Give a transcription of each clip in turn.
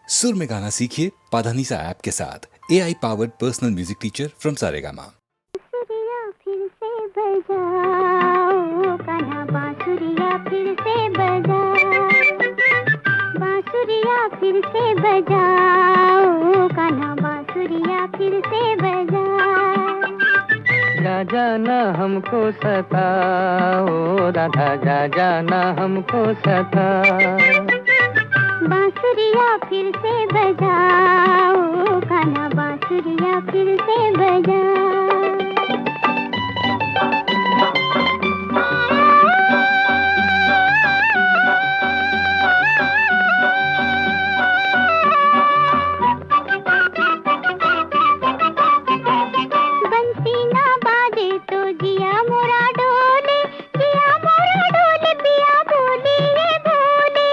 सुर में गाना सीखिए पाधानीसा ऐप के साथ। AI powered personal music teacher from Saregama. बांसुरिया फिर से बजाओ कान्हा, बांसुरिया फिर से बजाओ, बांसुरिया फिर से बजाओ कान्हा, बांसुरिया फिर से बजाओ। जा जाना हमको सताओ राधा, जा जाना हमको सताओ। बांसुरिया फिर से बजाओ कान्हा, बांसुरिया फिर से बजाओ। बंसी ना बाजे तो जिया मोरा डोले, जिया मोरा डोले, पिया बोले ये बोले।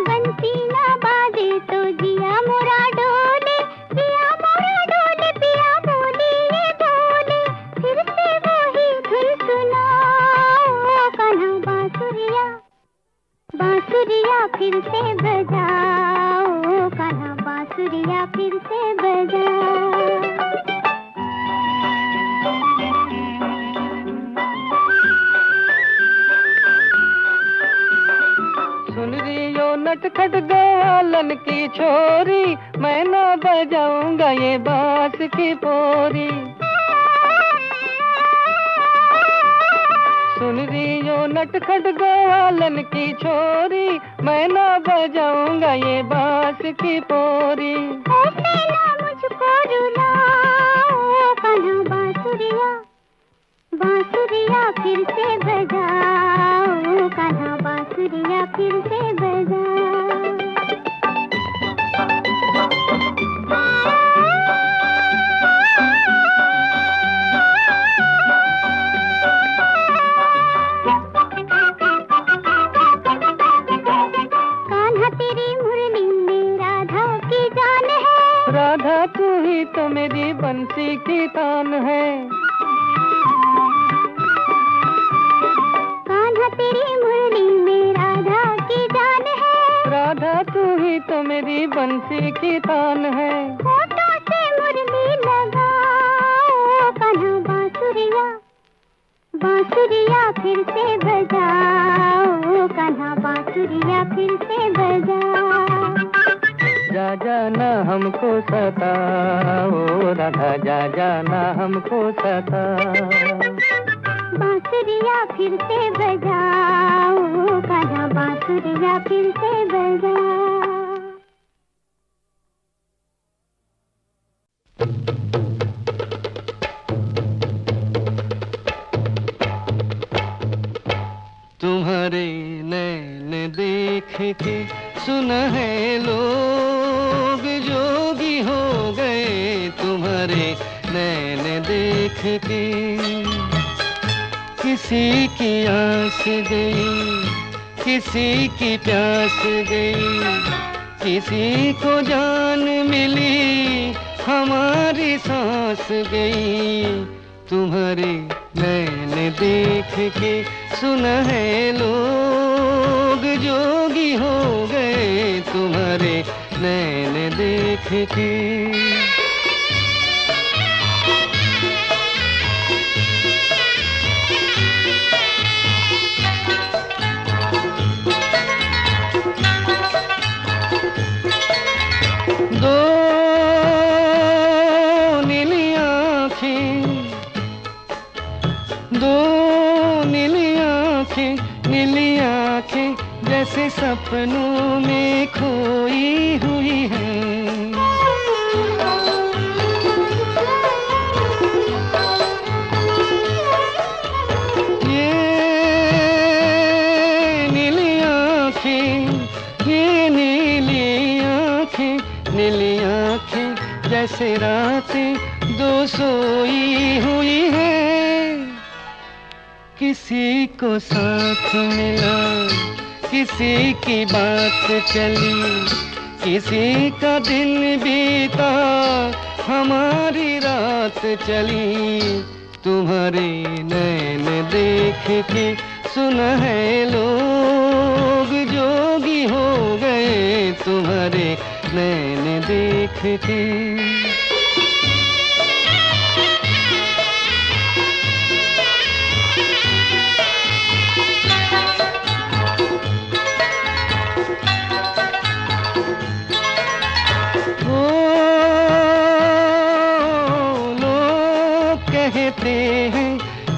बंसी ना बाजे तो जिया मोरा डोले, जिया मोरा डोले, पिया बोले ये बोले। फिर से वही धुन सुनाओ कान्हा, बांसुरिया, बांसुरिया फिर से बजाओ कान्हा, बांसुरिया फिर से बजाओ। सुन रही हो नटखट ग्वालन की छोरी, मैं ना बजाऊंगा ये बांस की पोरी। सुन रही हो नटखट ग्वालन की छोरी, मैं ना बजाऊंगा ये बांस की पोरी। ऐसे ना मुझको रुलाओ कान्हा, बांसुरिया, बांसुरिया फिर से बजाओ कान्हा, बांसुरिया फिर से बजाओ। कान्हा तेरी मुरली में राधा की जान है, राधा तू ही तो मेरी बंसी की तान है। कान्हा तेरी मुरली में राधा की जान है, राधा तू ही तो मेरी बंसी की तान है। होठों से मुरली लगाओ कान्हा, बांसुरिया, बांसुरिया फिर से बजाओ कान्हा, बांसुरिया फिर से बजाओ। जा जाना हमको सताओ राधा, जा जाना हमको सताओ। बांसुरिया फिर से बजाओ कान्हा, बांसुरिया फिर से बजाओ। तुम्हारे नैन देख के सुनहरे लोग जोगी हो गए। तुम्हारे नैन देख के किसी की आस गई, किसी की प्यास गई, किसी को जान मिली, हमारी सांस गई। तुम्हारे नैन देख के सुनहरे लोग जोगी हो गए। तुम्हारे नैन देख के दो नीली आँखें, दो नीली आँखें, नीली आँखें जैसे सपनों में खोई हुई हैं। ये नीली आँखें, ये नीली आँखें, नीली आँखें जैसे रातें दो सोई हुई हैं। किसी को साथ मिला, किसी की बात चली, किसी का दिन बीता, हमारी रात चली। तुम्हारे नैन देख के सुनहरे लोग जो देख के।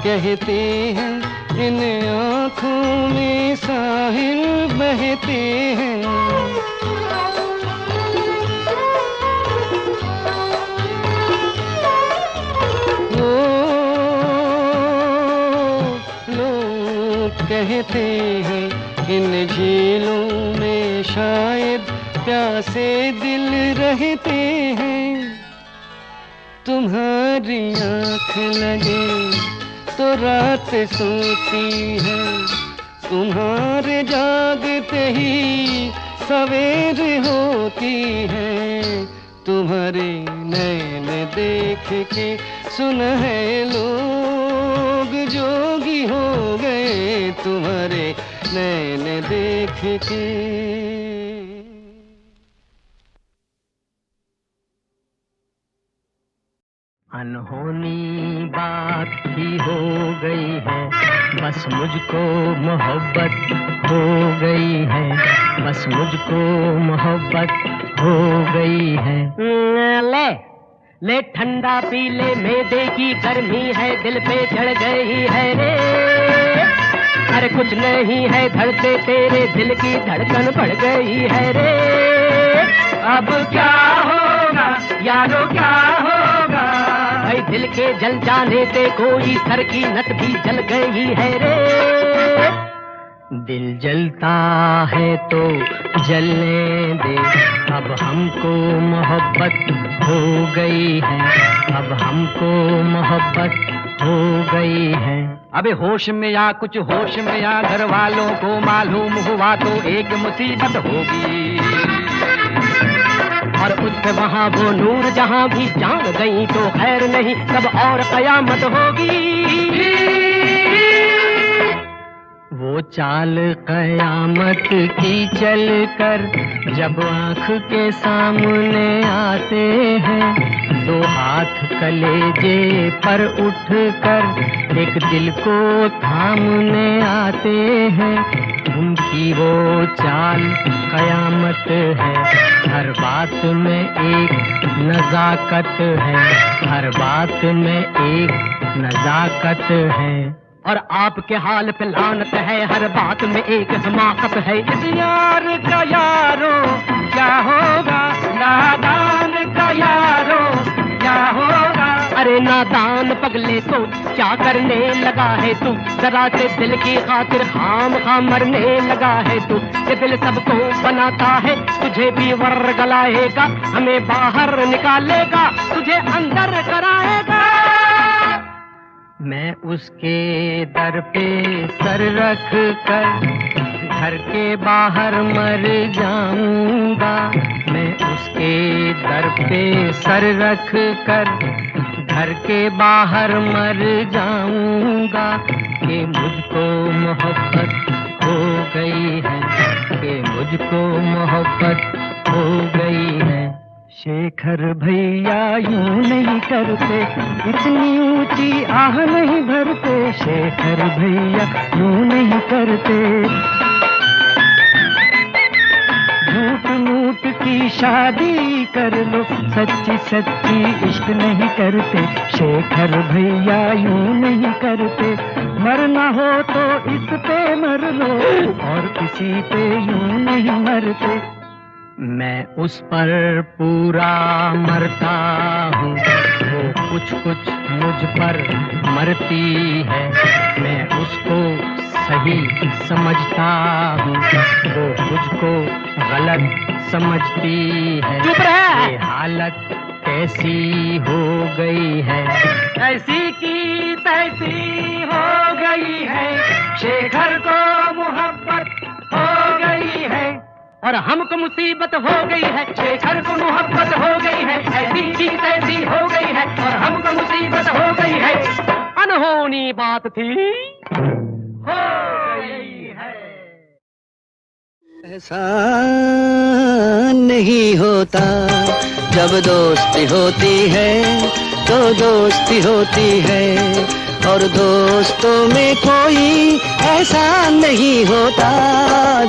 कहते हैं इन आँखों में साहिल बहते हैं। वो लोग कहते हैं इन झीलों में शायद प्यासे दिल रहते हैं। तुम्हारी आँख लगे तो रात सोती है, तुम्हारे जागते ही सवेर होती है। तुम्हारे नैन देख के सुनहरे लोग जोगी हो गए, तुम्हारे नैन देख के। अनहोनी बात ही हो गई है, बस मुझको मोहब्बत हो गई है, बस मुझको मोहब्बत हो गई है। ले ले ठंडा पी ले, मैदे की गर्मी है दिल पे चढ़ गई है रे। अरे कुछ नहीं है धड़ते तेरे दिल की धड़कन बढ़ गई है रे। अब क्या होगा यारो क्या होगा, भाई दिल के जल जाने से कोई सर की नस भी जल गई है रे। दिल जलता है तो जलने दे, अब हमको मोहब्बत हो गई है, अब हमको मोहब्बत हो गई है। अबे होश में या कुछ होश में या, घर वालों को मालूम हुआ तो एक मुसीबत होगी। और उस पे वहाँ वो नूर जहाँ भी जान गई तो खैर नहीं, तब और कयामत होगी। वो चाल कयामत की चल कर जब आँख के सामने आते हैं, दो हाथ कलेजे पर उठ कर एक दिल को थामने आते हैं। उनकी वो चाल कयामत है, हर बात में एक नजाकत है, हर बात में एक नजाकत है। और आपके हाल पे लानत है, हर बात में एक हमाकत है। इस यार का यारो क्या होगा, नादान का यारो क्या होगा। अरे नादान पगले तो क्या करने लगा है तू, जरा से दिल की खातिर खाम खा मरने लगा है तू। ये दिल सबको बनाता है, तुझे भी वर गलाएगा, हमें बाहर निकालेगा, तुझे अंदर कराएगा। मैं उसके दर पे सर रख कर घर के बाहर मर जाऊंगा, मैं उसके दर पे सर रख कर घर के बाहर मर जाऊंगा। कि मुझको मोहब्बत हो गई है, कि मुझको मोहब्बत हो गई है। शेखर भैया यूं नहीं करते, इतनी ऊंची आह नहीं भरते। शेखर भैया यूं नहीं करते, झूठ मूठ की शादी कर लो, सच्ची सच्ची इश्क नहीं करते। शेखर भैया यूं नहीं करते, मरना हो तो इस पे मर लो, और किसी पे यूं नहीं मरते। मैं उस पर पूरा मरता हूँ, वो कुछ कुछ मुझ पर मरती है। मैं उसको सही समझता हूँ, वो मुझको गलत समझती है। चुप रह! ये हालत कैसी हो गई है, ऐसी की तैसी हो गई है। शेखर को मोहब्बत हो गई है और हमको मुसीबत हो गई है। शेखर को मोहब्बत हो गई है, ऐसी की तैसी हो गई है और हमको मुसीबत हो गई है। अनहोनी बात थी, हो गई है। ऐसा नहीं होता जब दोस्ती होती है तो दोस्ती होती है, और दोस्तों में कोई ऐसा नहीं होता।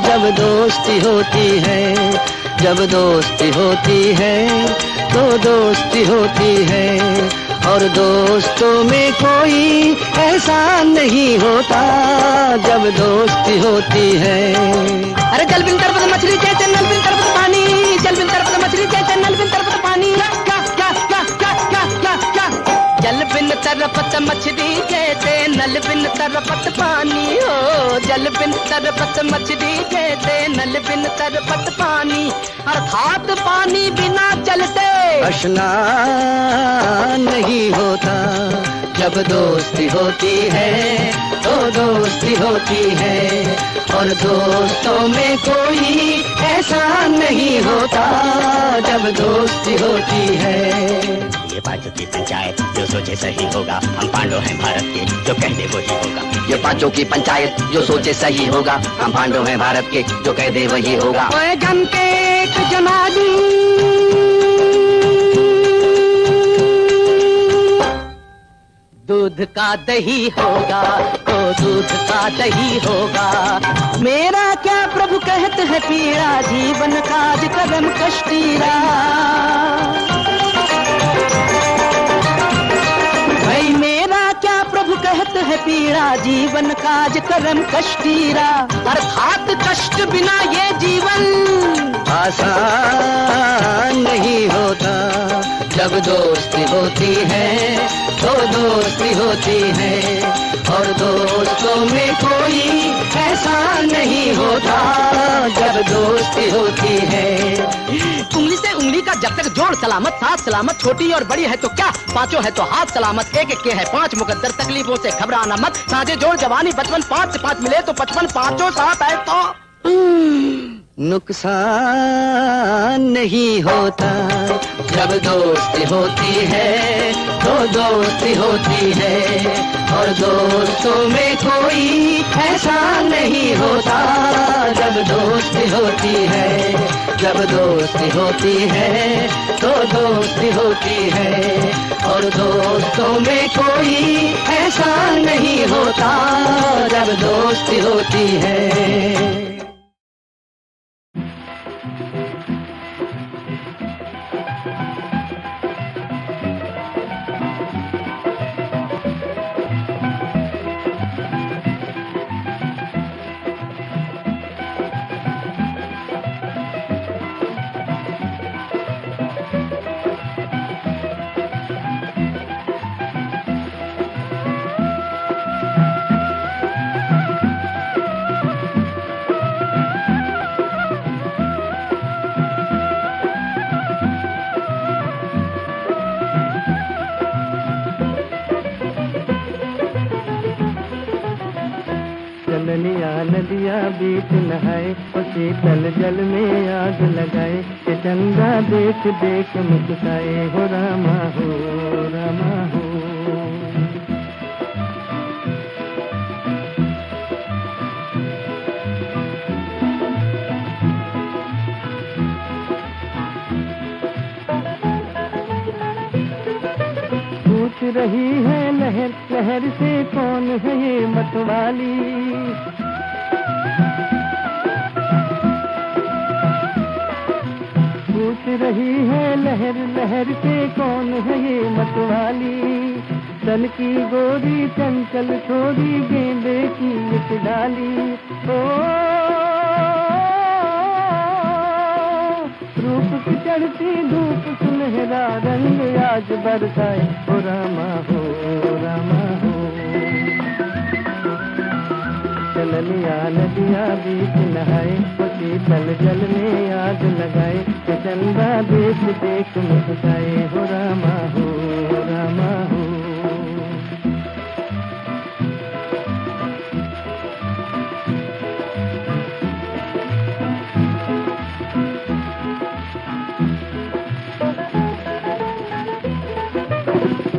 जब दोस्ती होती है, जब दोस्ती होती है तो दोस्ती होती है, और दोस्तों में कोई ऐसा नहीं होता। जब दोस्ती होती है। अरे जल बिन तरबत मछली जैसे नल बिन तरबत पानी, जल बिन तरबत मछली जैसे नल बिन तरबत पानी। क्या क्या क्या क्या क्या क्या क्या जल बिन तरबत मछली जैसे नल बिन तरबत पानी हो, जल बिन तरबत मछली जैसे नल बिन तरबत पानी। अर्थात पानी बिना जल से स्नान नहीं होता। जब दोस्ती होती है तो दोस्ती होती है, और दोस्तों में कोई ऐसा नहीं होता। जब दोस्ती होती है। ये पांचों की पंचायत जो सोचे सही होगा, हम पांडव हैं भारत के, जो कह दे वही होगा। ये पांचों की पंचायत जो सोचे सही होगा, हम पांडव हैं भारत के, जो कह दे वही होगा। जन के एक जनादी दूध का दही होगा तो दूध का दही होगा। मेरा क्या प्रभु कहते हैं पीड़ा, जीवन काज करम कष्टीरा। भाई मेरा क्या प्रभु कहते हैं पीड़ा, जीवन काज करम कष्टीरा। अर्थात कष्ट बिना ये जीवन आसान नहीं होता। जब दोस्ती होती है तो दोस्ती होती है, और दोस्तों में कोई ऐसा नहीं होता। जब दोस्ती होती है। उंगली से उंगली का जब तक जोड़ सलामत, साथ सलामत, छोटी और बड़ी है तो क्या, पांचों है तो हाथ सलामत। एक एक के है पांच मुकद्दर, तकलीफों से घबराना मत। साझे जोड़ जवानी बचपन, 5 से 5 मिले तो 55, पांचों साथ है तो नुकसान नहीं होता। जब दोस्ती होती है तो दोस्ती होती है, और दोस्तों में कोई ऐसा नहीं होता। जब दोस्ती होती है, जब दोस्ती होती है तो दोस्ती होती है, और दोस्तों में कोई ऐसा नहीं होता। जब दोस्ती होती है। नदिया बीच नहाए, शीतल जल में आग लगाए, के चंदा देख देख मुस्काए, हो रामा हो रामा हो। पूछ रही है लहर लहर से कौन है ये मतवाली, पूछ रही है लहर लहर से कौन है ये मतवाली। तन की गोरी चंचल छोरी गेंदे की एक डाली, ओ रूप की चढ़ती धूप सुनहरा रंग आज बरसाए, ओ रामा हो रामा हो। चलनिया नदिया बीच नहाए, शीतल जल में आग लगाए, चंदा देख देख मुस्काए, हो रामा हो रामा हो।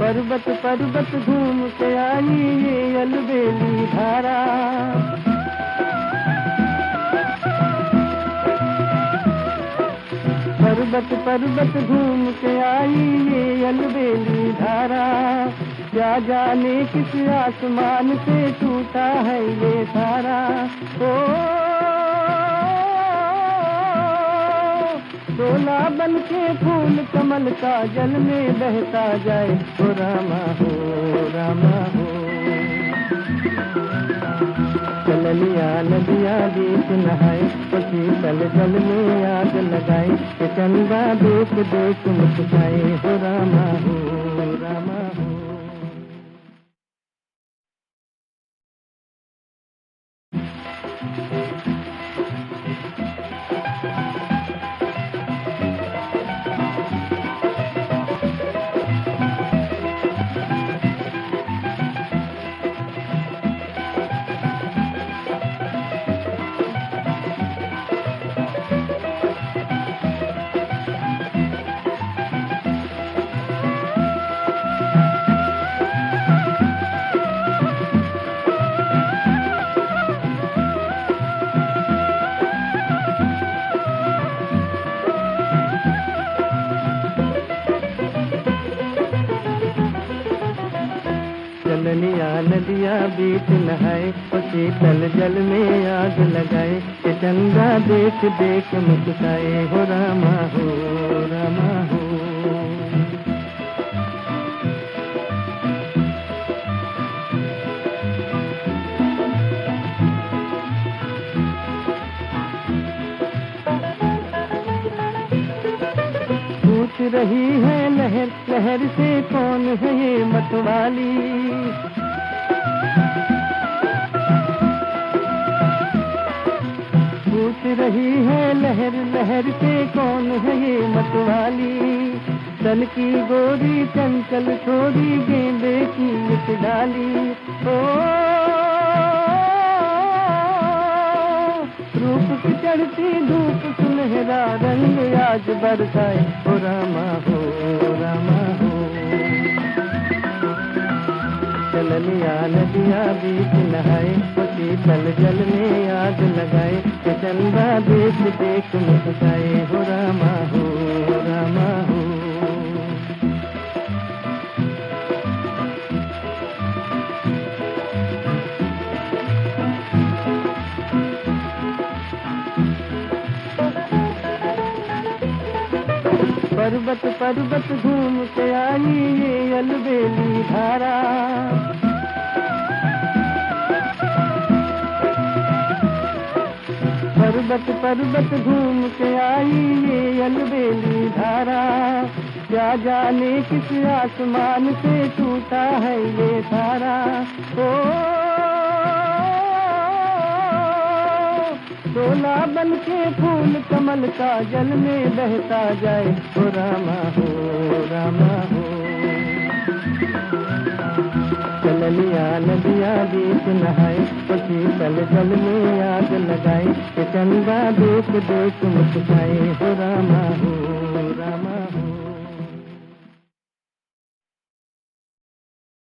पर्वत पर्वत घूम के आई ये अलबेली धारा, पर्वत पर्वत घूम के आई ये अलबेली धारा, क्या जाने किस आसमान से टूटा है ये तारा। ओ शोला बन के फूल कमल का जल में बहता जाए, ओ रामा हो रामा हो। चलनिया नदियाँ बीच नहाए, उसी तल जल में आग लगाए, कि चंदा देख देख मुस्काए, हो रामा हो रामा हो। चलनिया नदियाँ बीच नहाए, उसी तल जल में आग लगाए, कि चंदा देख देख मुस्काए, हो रामा हो रामा हो। पूछ रही है लहर लहर से कौन है ये मतवाली, पूछ रही है लहर लहर से कौन है ये मतवाली। तन की गोरी चंचल छोरी गेंदे की एक डाली, ओ रूप की चढ़ती धूप सुनहरा रंग आज बरसाए, ओ रामा हो रामा हो। चलनिया नदियाँ बीच नहाए, उसी तल जल में आग लगाए, कि चंदा देख देख मुस्काए, हो रामा हो रामा हो। पर्वत पर्वत घूम के आई ये अलबेली धारा, पर्वत पर्वत घूम के आई ये अलबेली धारा, क्या जाने किस आसमान से टूटा है ये तारा। ओ शोला बन के फूल कमल का जल में बहता जाए, हो रामा हो रामा हो। चलनिया नदियाँ बीच नहाए, उसी तल जल में आग लगाए, कि चंदा देख देख मुस्काए, हो रामा हो